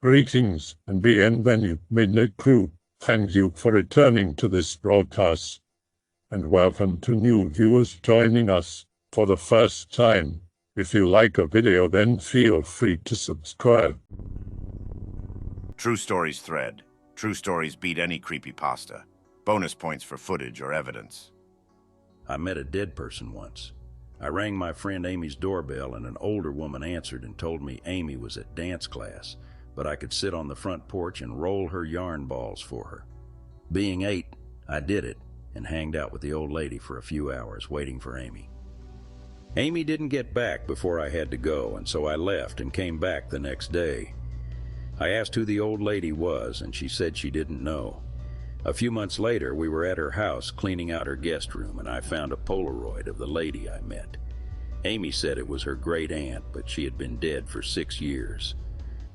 Greetings and bienvenue, Midnight Crew. Thank you for returning to this broadcast. And welcome to new viewers joining us for the first time. If you like a video, then feel free to subscribe. True Stories thread. True Stories beat any creepypasta. Bonus points for footage or evidence. I met a dead person once. I rang my friend Amy's doorbell and an older woman answered and told me Amy was at dance class, but I could sit on the front porch and roll her yarn balls for her. Being 8, I did it and hanged out with the old lady for a few hours waiting for Amy. Amy didn't get back before I had to go, and so I left and came back the next day. I asked who the old lady was, and she said she didn't know. A few months later, we were at her house cleaning out her guest room, and I found a Polaroid of the lady I met. Amy said it was her great aunt, but she had been dead for 6 years.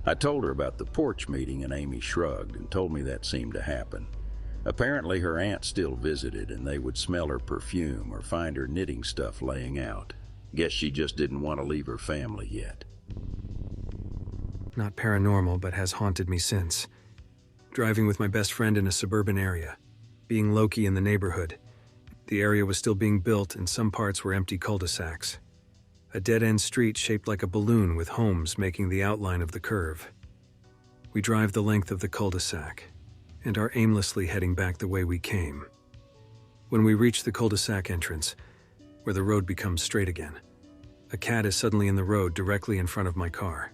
I told her about the porch meeting, and Amy shrugged and told me that seemed to happen. Apparently her aunt still visited, and they would smell her perfume or find her knitting stuff laying out. Guess she just didn't want to leave her family yet. Not paranormal, but has haunted me since. Driving with my best friend in a suburban area, being low-key in the neighborhood. The area was still being built and some parts were empty cul-de-sacs. A dead-end street shaped like a balloon with homes making the outline of the curve. We drive the length of the cul-de-sac and are aimlessly heading back the way we came. When we reach the cul-de-sac entrance, where the road becomes straight again, a cat is suddenly in the road directly in front of my car.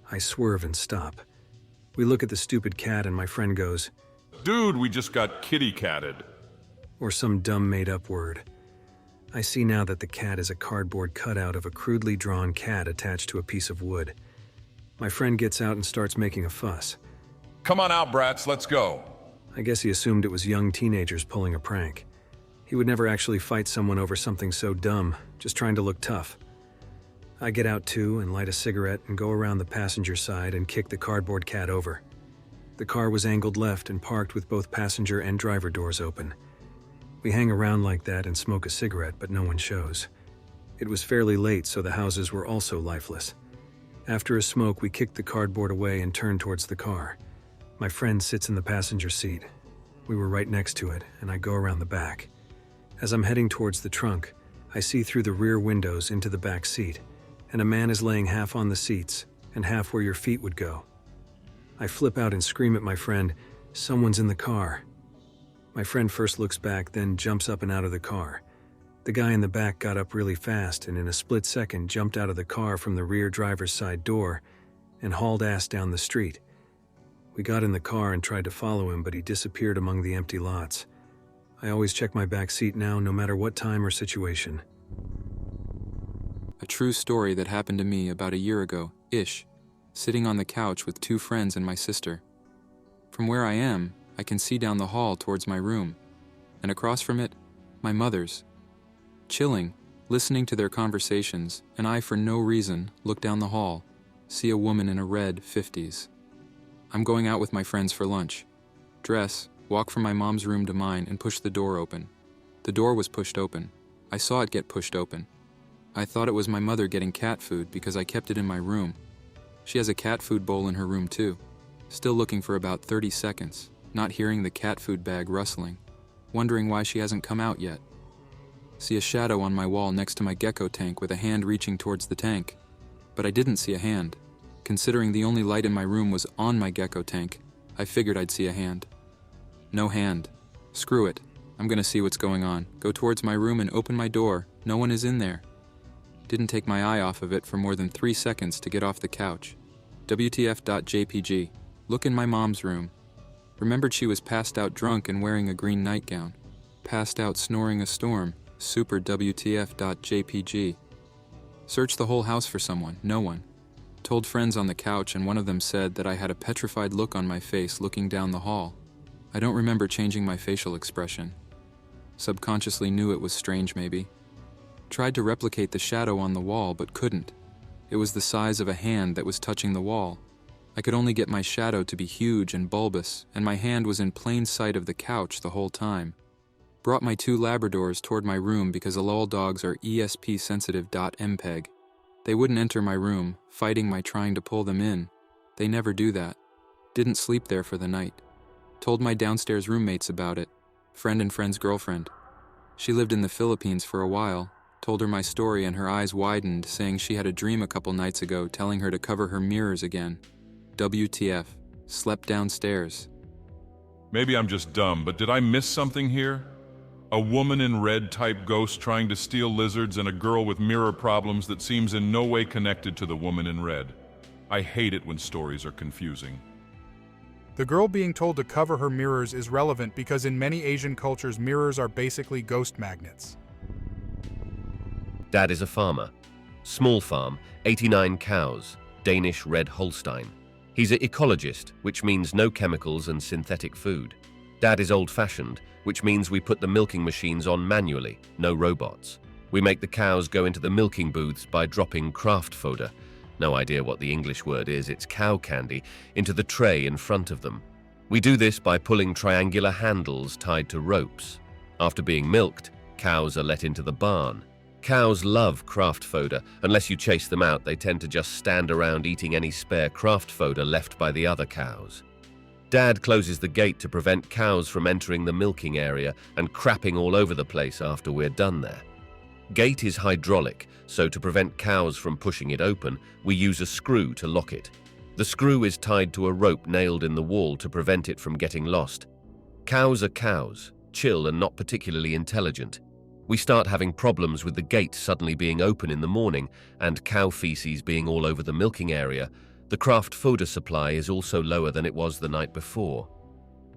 I swerve and stop. We look at the stupid cat and my friend goes, "Dude, we just got kitty-catted." Or some dumb made-up word. I see now that the cat is a cardboard cutout of a crudely drawn cat attached to a piece of wood. My friend gets out and starts making a fuss. "Come on out, brats, let's go." I guess he assumed it was young teenagers pulling a prank. He would never actually fight someone over something so dumb, just trying to look tough. I get out too and light a cigarette and go around the passenger side and kick the cardboard cat over. The car was angled left and parked with both passenger and driver doors open. We hang around like that and smoke a cigarette, but no one shows. It was fairly late, so the houses were also lifeless. After a smoke, we kick the cardboard away and turn towards the car. My friend sits in the passenger seat. We were right next to it, and I go around the back. As I'm heading towards the trunk, I see through the rear windows into the back seat, and a man is laying half on the seats and half where your feet would go. I flip out and scream at my friend, "Someone's in the car." My friend first looks back, then jumps up and out of the car. The guy in the back got up really fast and in a split second jumped out of the car from the rear driver's side door and hauled ass down the street. We got in the car and tried to follow him, but he disappeared among the empty lots. I always check my back seat now, no matter what time or situation. A true story that happened to me about a year ago-ish, sitting on the couch with 2 friends and my sister. From where I am, I can see down the hall towards my room, and across from it, my mother's. Chilling, listening to their conversations, and I, for no reason, look down the hall, see a woman in a red 50s. I'm going out with my friends for lunch. Dress, walk from my mom's room to mine, and push the door open. The door was pushed open. I saw it get pushed open. I thought it was my mother getting cat food because I kept it in my room. She has a cat food bowl in her room too. Still looking for about 30 seconds, not hearing the cat food bag rustling, wondering why she hasn't come out yet. See a shadow on my wall next to my gecko tank with a hand reaching towards the tank. But I didn't see a hand. Considering the only light in my room was on my gecko tank, I figured I'd see a hand. No hand. Screw it. I'm gonna see what's going on. Go towards my room and open my door. No one is in there. Didn't take my eye off of it for more than 3 seconds to get off the couch. WTF.jpg. Look in my mom's room. Remembered she was passed out drunk and wearing a green nightgown. Passed out snoring a storm. Super WTF.jpg. Searched the whole house for someone. No one. Told friends on the couch, and one of them said that I had a petrified look on my face looking down the hall. I don't remember changing my facial expression. Subconsciously knew it was strange maybe. Tried to replicate the shadow on the wall, but couldn't. It was the size of a hand that was touching the wall. I could only get my shadow to be huge and bulbous, and my hand was in plain sight of the couch the whole time. Brought my 2 Labradors toward my room because Alol dogs are ESP sensitive.mpeg. They wouldn't enter my room, fighting my trying to pull them in. They never do that. Didn't sleep there for the night. Told my downstairs roommates about it. Friend and friend's girlfriend. She lived in the Philippines for a while. Told her my story and her eyes widened, saying she had a dream a couple nights ago telling her to cover her mirrors again. WTF. Slept downstairs. Maybe I'm just dumb, but did I miss something here? A woman in red type ghost trying to steal lizards and a girl with mirror problems that seems in no way connected to the woman in red. I hate it when stories are confusing. The girl being told to cover her mirrors is relevant because in many Asian cultures, mirrors are basically ghost magnets. Dad is a farmer. Small farm, 89 cows, Danish red Holstein. He's an ecologist, which means no chemicals and synthetic food. Dad is old-fashioned, which means we put the milking machines on manually, no robots. We make the cows go into the milking booths by dropping craft fodder, no idea what the English word is, it's cow candy, into the tray in front of them. We do this by pulling triangular handles tied to ropes. After being milked, cows are let into the barn. Cows love craft fodder. Unless you chase them out, they tend to just stand around eating any spare craft fodder left by the other cows. Dad closes the gate to prevent cows from entering the milking area and crapping all over the place after we're done there. Gate is hydraulic, so to prevent cows from pushing it open, we use a screw to lock it. The screw is tied to a rope nailed in the wall to prevent it from getting lost. Cows are cows, chill and not particularly intelligent. We start having problems with the gate suddenly being open in the morning and cow feces being all over the milking area. The craft fodder supply is also lower than it was the night before.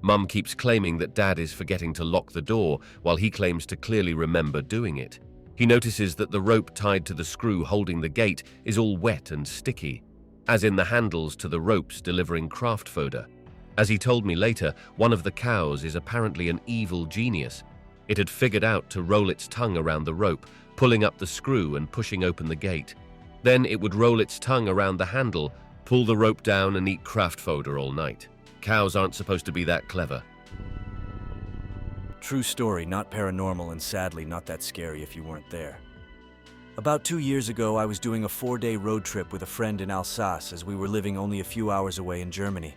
Mum keeps claiming that Dad is forgetting to lock the door while he claims to clearly remember doing it. He notices that the rope tied to the screw holding the gate is all wet and sticky, as in the handles to the ropes delivering craft fodder. As he told me later, one of the cows is apparently an evil genius. It had figured out to roll its tongue around the rope, pulling up the screw and pushing open the gate. Then it would roll its tongue around the handle, pull the rope down and eat craft fodder all night. Cows aren't supposed to be that clever. True story, not paranormal, and sadly not that scary if you weren't there. About 2 years ago, I was doing a 4-day road trip with a friend in Alsace as we were living only a few hours away in Germany.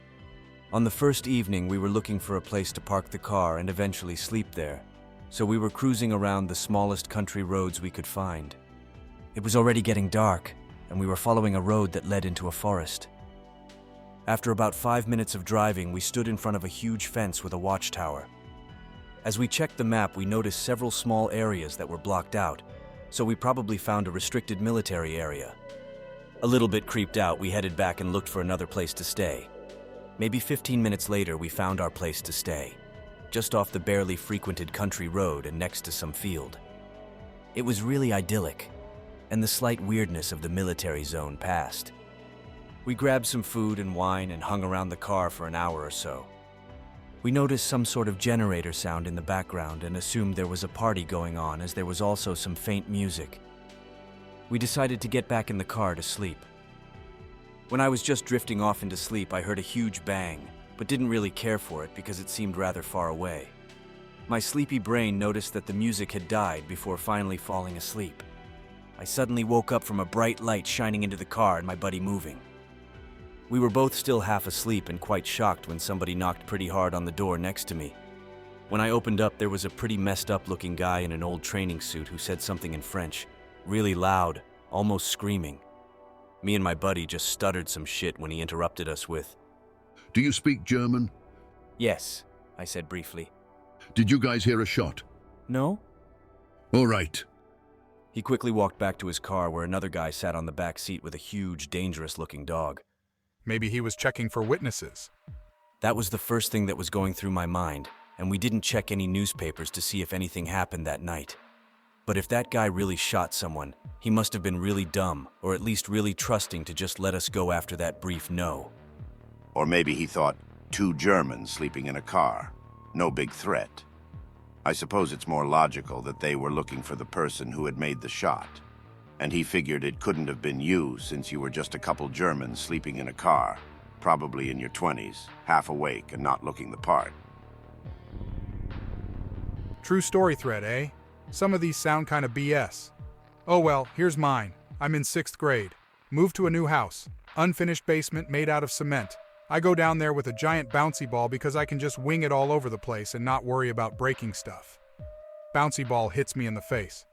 On the first evening, we were looking for a place to park the car and eventually sleep there, so we were cruising around the smallest country roads we could find. It was already getting dark, and we were following a road that led into a forest. After about 5 minutes of driving, we stood in front of a huge fence with a watchtower. As we checked the map, we noticed several small areas that were blocked out, so we probably found a restricted military area. A little bit creeped out, we headed back and looked for another place to stay. Maybe 15 minutes later, we found our place to stay, just off the barely frequented country road and next to some field. It was really idyllic, and the slight weirdness of the military zone passed. We grabbed some food and wine and hung around the car for an hour or so. We noticed some sort of generator sound in the background and assumed there was a party going on, as there was also some faint music. We decided to get back in the car to sleep. When I was just drifting off into sleep, I heard a huge bang, but didn't really care for it because it seemed rather far away. My sleepy brain noticed that the music had died before finally falling asleep. I suddenly woke up from a bright light shining into the car and my buddy moving. We were both still half asleep and quite shocked when somebody knocked pretty hard on the door next to me. When I opened up, there was a pretty messed up looking guy in an old training suit who said something in French, really loud, almost screaming. Me and my buddy just stuttered some shit when he interrupted us with, "Do you speak German?" "Yes," I said briefly. "Did you guys hear a shot?" "No?" "All right." He quickly walked back to his car where another guy sat on the back seat with a huge, dangerous-looking dog. Maybe he was checking for witnesses. That was the first thing that was going through my mind, and we didn't check any newspapers to see if anything happened that night. But if that guy really shot someone, he must have been really dumb, or at least really trusting to just let us go after that brief no. Or maybe he thought, 2 Germans sleeping in a car. No big threat. I suppose it's more logical that they were looking for the person who had made the shot. And he figured it couldn't have been you since you were just a couple Germans sleeping in a car, probably in your 20s, half awake and not looking the part. True story thread, eh? Some of these sound kind of BS. Oh well, here's mine. I'm in 6th grade. Moved to a new house. Unfinished basement made out of cement. I go down there with a giant bouncy ball because I can just wing it all over the place and not worry about breaking stuff. Bouncy ball hits me in the face.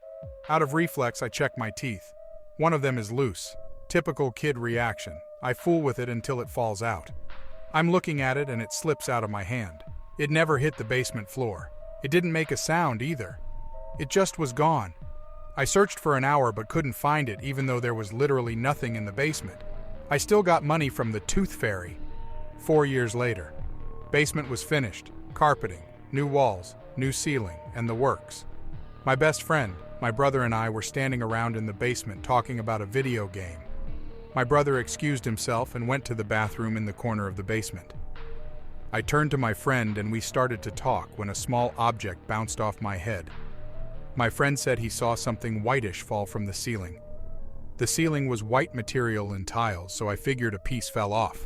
Out of reflex, I check my teeth. One of them is loose. Typical kid reaction. I fool with it until it falls out. I'm looking at it and it slips out of my hand. It never hit the basement floor. It didn't make a sound either. It just was gone. I searched for an hour but couldn't find it even though there was literally nothing in the basement. I still got money from the Tooth Fairy. 4 years later. Basement was finished. Carpeting, new walls, new ceiling, and the works. My best friend, my brother and I were standing around in the basement talking about a video game. My brother excused himself and went to the bathroom in the corner of the basement. I turned to my friend and we started to talk when a small object bounced off my head. My friend said he saw something whitish fall from the ceiling. The ceiling was white material and tiles, so I figured a piece fell off.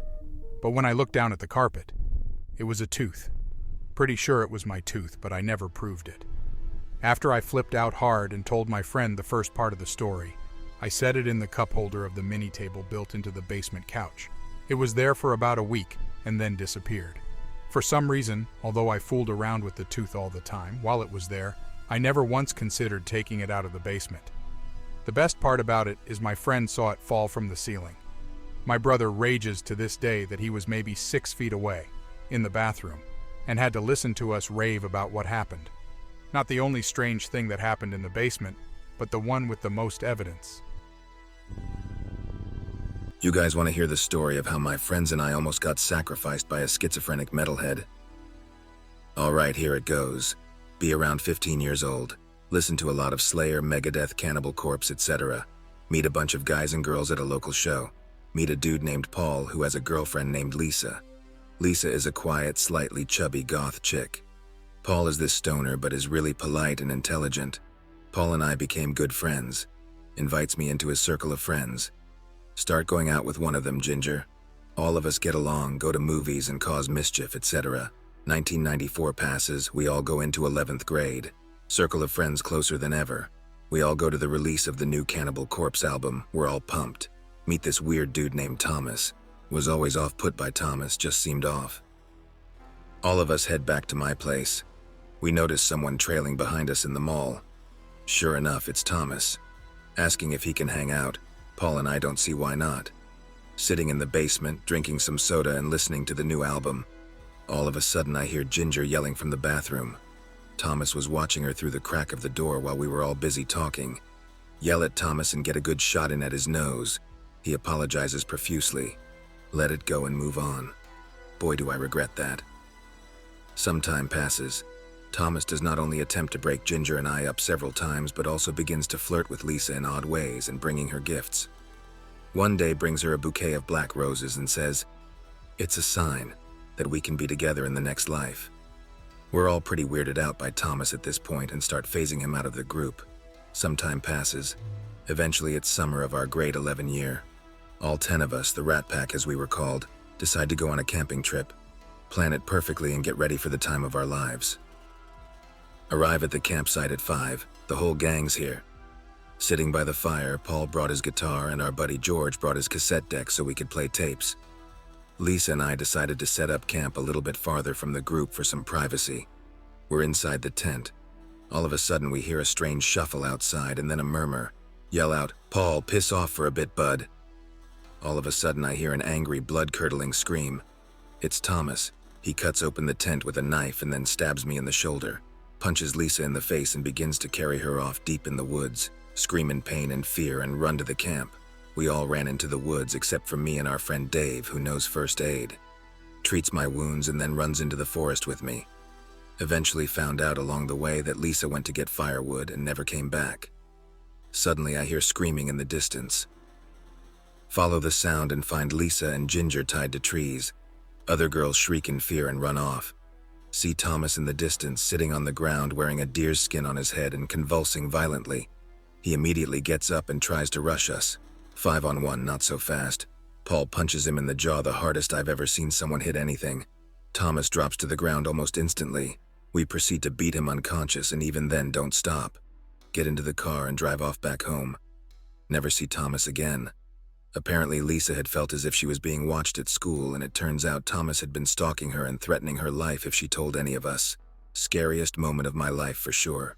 But when I looked down at the carpet, it was a tooth. Pretty sure it was my tooth, but I never proved it. After I flipped out hard and told my friend the first part of the story, I set it in the cup holder of the mini table built into the basement couch. It was there for about a week and then disappeared. For some reason, although I fooled around with the tooth all the time, while it was there, I never once considered taking it out of the basement. The best part about it is my friend saw it fall from the ceiling. My brother rages to this day that he was maybe 6 feet away, in the bathroom, and had to listen to us rave about what happened. Not the only strange thing that happened in the basement, but the one with the most evidence. You guys want to hear the story of how my friends and I almost got sacrificed by a schizophrenic metalhead? Alright, here it goes. Be around 15 years old. Listen to a lot of Slayer, Megadeth, Cannibal Corpse, etc. Meet a bunch of guys and girls at a local show. Meet a dude named Paul who has a girlfriend named Lisa. Lisa is a quiet, slightly chubby goth chick. Paul is this stoner but is really polite and intelligent. Paul and I became good friends. Invites me into his circle of friends. Start going out with one of them, Ginger. All of us get along, go to movies and cause mischief, etc. 1994 passes, we all go into 11th grade. Circle of friends closer than ever. We all go to the release of the new Cannibal Corpse album, we're all pumped. Meet this weird dude named Thomas. Was always off-put by Thomas, just seemed off. All of us head back to my place. We notice someone trailing behind us in the mall. Sure enough, it's Thomas. Asking if he can hang out, Paul and I don't see why not. Sitting in the basement, drinking some soda and listening to the new album. All of a sudden I hear Ginger yelling from the bathroom. Thomas was watching her through the crack of the door while we were all busy talking. Yell at Thomas and get a good shot in at his nose. He apologizes profusely. Let it go and move on. Boy, do I regret that. Some time passes. Thomas does not only attempt to break Ginger and I up several times, but also begins to flirt with Lisa in odd ways and bringing her gifts. One day brings her a bouquet of black roses and says, "It's a sign that we can be together in the next life." We're all pretty weirded out by Thomas at this point and start phasing him out of the group. Some time passes. Eventually it's summer of our grade 11 year. All 10 of us, the Rat Pack as we were called, decide to go on a camping trip. Plan it perfectly and get ready for the time of our lives. Arrive at the campsite at 5, the whole gang's here. Sitting by the fire, Paul brought his guitar and our buddy George brought his cassette deck so we could play tapes. Lisa and I decided to set up camp a little bit farther from the group for some privacy. We're inside the tent. All of a sudden we hear a strange shuffle outside and then a murmur. Yell out, "Paul, piss off for a bit, bud." All of a sudden I hear an angry, blood-curdling scream. It's Thomas. He cuts open the tent with a knife and then stabs me in the shoulder, punches Lisa in the face and begins to carry her off deep in the woods, scream in pain and fear and run to the camp. We all ran into the woods except for me and our friend Dave, who knows first aid. Treats my wounds and then runs into the forest with me. Eventually found out along the way that Lisa went to get firewood and never came back. Suddenly I hear screaming in the distance. Follow the sound and find Lisa and Ginger tied to trees. Other girls shriek in fear and run off. See Thomas in the distance sitting on the ground wearing a deer's skin on his head and convulsing violently. He immediately gets up and tries to rush us. 5-on-1, not so fast. Paul punches him in the jaw the hardest I've ever seen someone hit anything. Thomas drops to the ground almost instantly. We proceed to beat him unconscious and even then don't stop. Get into the car and drive off back home. Never see Thomas again. Apparently Lisa had felt as if she was being watched at school, and it turns out Thomas had been stalking her and threatening her life if she told any of us. Scariest moment of my life for sure.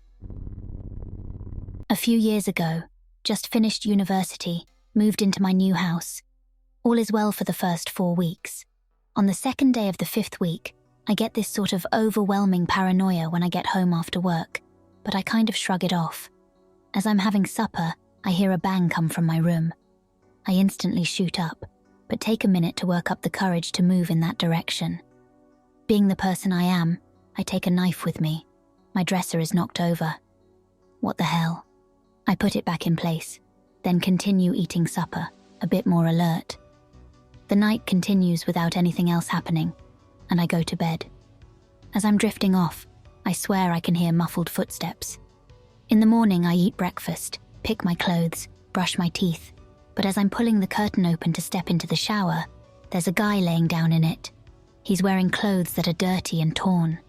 A few years ago, just finished university, moved into my new house. All is well for the first 4 weeks. On the second day of the 5th week, I get this sort of overwhelming paranoia when I get home after work, but I kind of shrug it off. As I'm having supper, I hear a bang come from my room. I instantly shoot up, but take a minute to work up the courage to move in that direction. Being the person I am, I take a knife with me. My dresser is knocked over. What the hell? I put it back in place, then continue eating supper, a bit more alert. The night continues without anything else happening, and I go to bed. As I'm drifting off, I swear I can hear muffled footsteps. In the morning, I eat breakfast, pick my clothes, brush my teeth, but as I'm pulling the curtain open to step into the shower, there's a guy laying down in it. He's wearing clothes that are dirty and torn.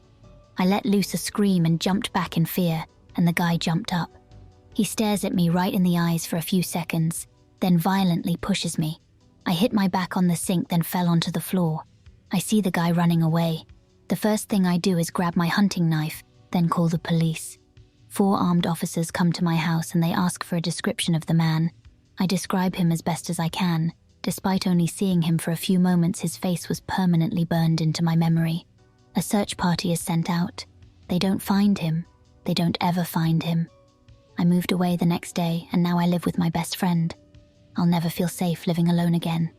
I let loose a scream and jumped back in fear, and the guy jumped up. He stares at me right in the eyes for a few seconds, then violently pushes me. I hit my back on the sink, then fell onto the floor. I see the guy running away. The first thing I do is grab my hunting knife, then call the police. 4 armed officers come to my house and they ask for a description of the man. I describe him as best as I can. Despite only seeing him for a few moments, his face was permanently burned into my memory. A search party is sent out. They don't find him. They don't ever find him. I moved away the next day, and now I live with my best friend. I'll never feel safe living alone again.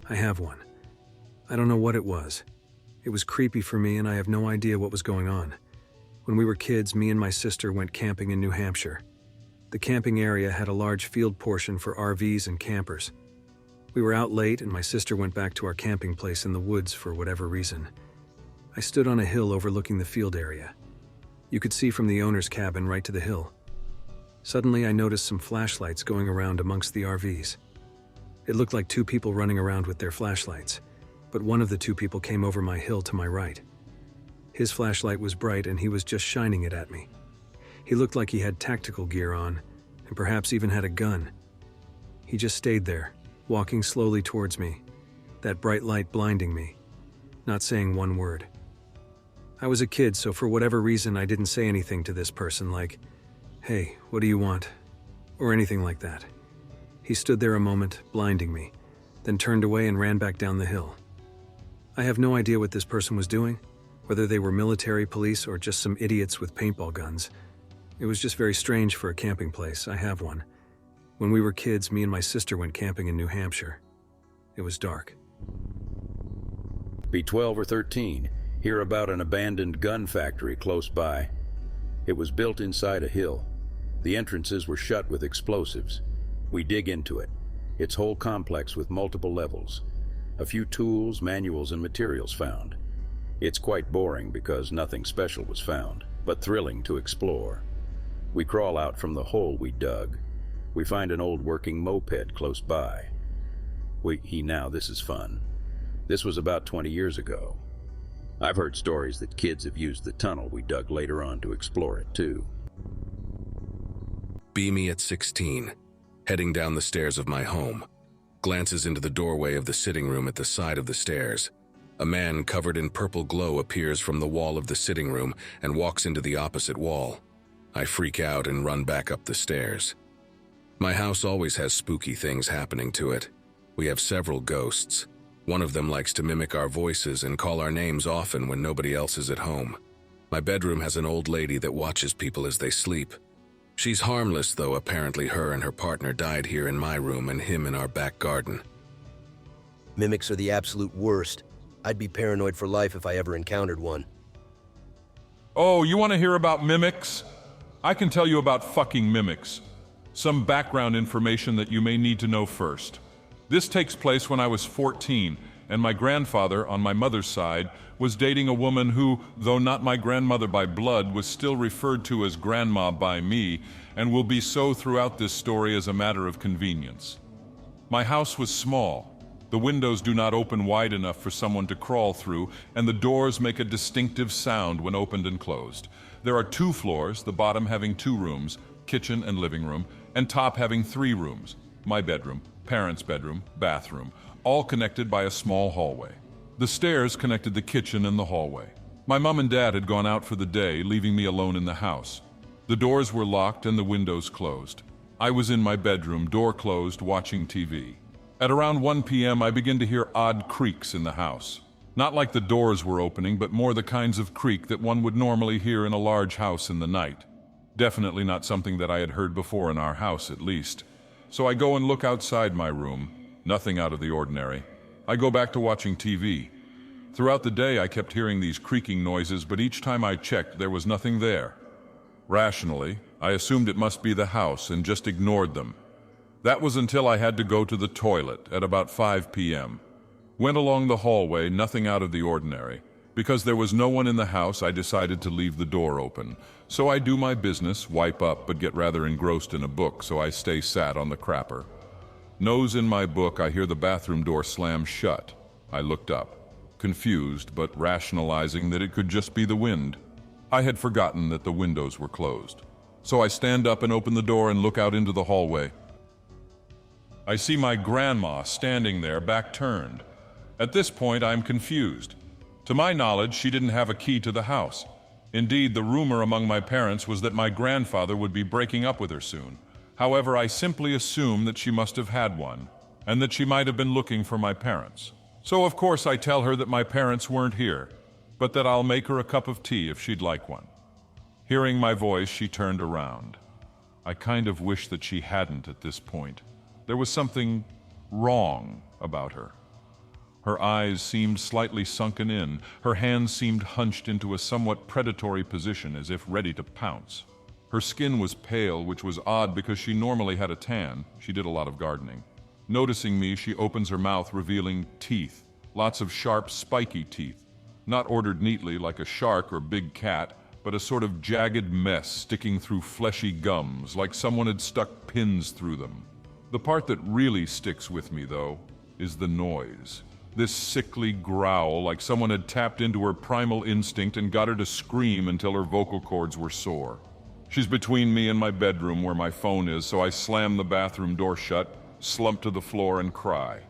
I have one. I don't know what it was. It was creepy for me, and I have no idea what was going on. When we were kids, me and my sister went camping in New Hampshire. The camping area had a large field portion for RVs and campers. We were out late, and my sister went back to our camping place in the woods for whatever reason. I stood on a hill overlooking the field area. You could see from the owner's cabin right to the hill. Suddenly, I noticed some flashlights going around amongst the RVs. It looked like 2 people running around with their flashlights, but one of the 2 people came over my hill to my right. His flashlight was bright and he was just shining it at me. He looked like he had tactical gear on, and perhaps even had a gun. He just stayed there, walking slowly towards me, that bright light blinding me, not saying one word. I was a kid, so for whatever reason I didn't say anything to this person like, "Hey, what do you want?" or anything like that. He stood there a moment, blinding me, then turned away and ran back down the hill. I have no idea what this person was doing, whether they were military, police, or just some idiots with paintball guns. It was just very strange for a camping place. I have one. When we were kids, me and my sister went camping in New Hampshire. It was dark. Be 12 or 13. Hear about an abandoned gun factory close by. It was built inside a hill. The entrances were shut with explosives. We dig into it. Its whole complex with multiple levels. A few tools, manuals, and materials found. It's quite boring because nothing special was found, but thrilling to explore. We crawl out from the hole we dug. We find an old working moped close by. Now this is fun. This was about 20 years ago. I've heard stories that kids have used the tunnel we dug later on to explore it too. Be me at 16, heading down the stairs of my home. Glances into the doorway of the sitting room at the side of the stairs. A man covered in purple glow appears from the wall of the sitting room and walks into the opposite wall. I freak out and run back up the stairs. My house always has spooky things happening to it. We have several ghosts. One of them likes to mimic our voices and call our names often when nobody else is at home. My bedroom has an old lady that watches people as they sleep. She's harmless, though apparently her and her partner died here in my room and him in our back garden. Mimics are the absolute worst. I'd be paranoid for life if I ever encountered one. Oh, you want to hear about mimics? I can tell you about fucking mimics. Some background information that you may need to know first. This takes place when I was 14, and my grandfather, on my mother's side, was dating a woman who, though not my grandmother by blood, was still referred to as grandma by me, and will be so throughout this story as a matter of convenience. My house was small. The windows do not open wide enough for someone to crawl through, and the doors make a distinctive sound when opened and closed. There are 2 floors, the bottom having 2 rooms, kitchen and living room, and top having 3 rooms. my bedroom, parents' bedroom, bathroom, all connected by a small hallway. The stairs connected the kitchen and the hallway. My mom and dad had gone out for the day, leaving me alone in the house. The doors were locked and the windows closed. I was in my bedroom, door closed, watching TV. At around 1 p.m., I began to hear odd creaks in the house. Not like the doors were opening, but more the kinds of creak that one would normally hear in a large house in the night. Definitely not something that I had heard before in our house, at least. So I go and look outside my room. Nothing out of the ordinary. I go back to watching TV. Throughout the day, I kept hearing these creaking noises, but each time I checked, there was nothing there. Rationally, I assumed it must be the house and just ignored them. That was until I had to go to the toilet at about 5 p.m. Went along the hallway, nothing out of the ordinary. Because there was no one in the house, I decided to leave the door open. So I do my business, wipe up, but get rather engrossed in a book, so I stay sat on the crapper. Nose in my book, I hear the bathroom door slam shut. I looked up. Confused, but rationalizing that it could just be the wind. I had forgotten that the windows were closed. So I stand up and open the door and look out into the hallway. I see my grandma standing there, back turned. At this point, I'm confused. To my knowledge, she didn't have a key to the house. Indeed, the rumor among my parents was that my grandfather would be breaking up with her soon. However, I simply assumed that she must have had one, and that she might have been looking for my parents. So of course I tell her that my parents weren't here, but that I'll make her a cup of tea if she'd like one. Hearing my voice, she turned around. I kind of wish that she hadn't at this point. There was something wrong about her. Her eyes seemed slightly sunken in. Her hands seemed hunched into a somewhat predatory position, as if ready to pounce. Her skin was pale, which was odd because she normally had a tan. She did a lot of gardening. Noticing me, she opens her mouth, revealing teeth. Lots of sharp, spiky teeth. Not ordered neatly like a shark or big cat, but a sort of jagged mess sticking through fleshy gums, like someone had stuck pins through them. The part that really sticks with me, though, is the noise. This sickly growl, like someone had tapped into her primal instinct and got her to scream until her vocal cords were sore. She's between me and my bedroom where my phone is, so I slam the bathroom door shut, slump to the floor and cry.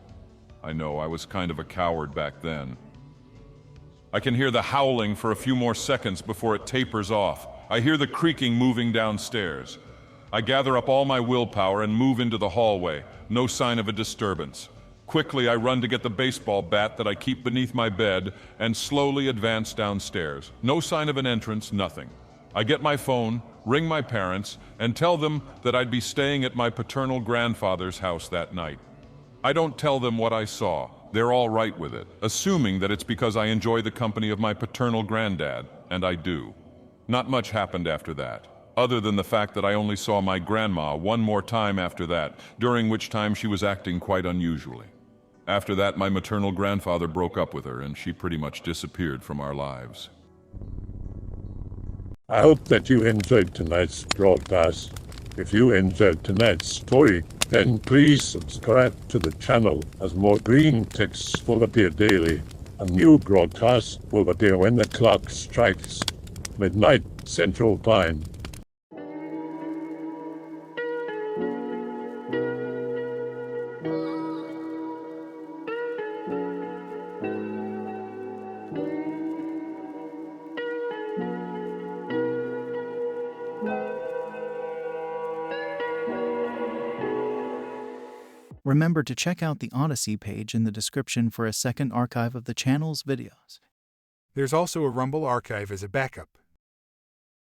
I know I was kind of a coward back then. I can hear the howling for a few more seconds before it tapers off. I hear the creaking moving downstairs. I gather up all my willpower and move into the hallway. No sign of a disturbance. Quickly, I run to get the baseball bat that I keep beneath my bed and slowly advance downstairs. No sign of an entrance, nothing. I get my phone, ring my parents, and tell them that I'd be staying at my paternal grandfather's house that night. I don't tell them what I saw. They're all right with it, assuming that it's because I enjoy the company of my paternal granddad, and I do. Not much happened after that, other than the fact that I only saw my grandma one more time after that, during which time she was acting quite unusually. After that, my maternal grandfather broke up with her, and she pretty much disappeared from our lives. I hope that you enjoyed tonight's broadcast. If you enjoyed tonight's story, then please subscribe to the channel, as more Greentext will appear daily. A new broadcast will appear when the clock strikes midnight Central Time. Remember to check out the Odyssey page in the description for a second archive of the channel's videos. There's also a Rumble archive as a backup.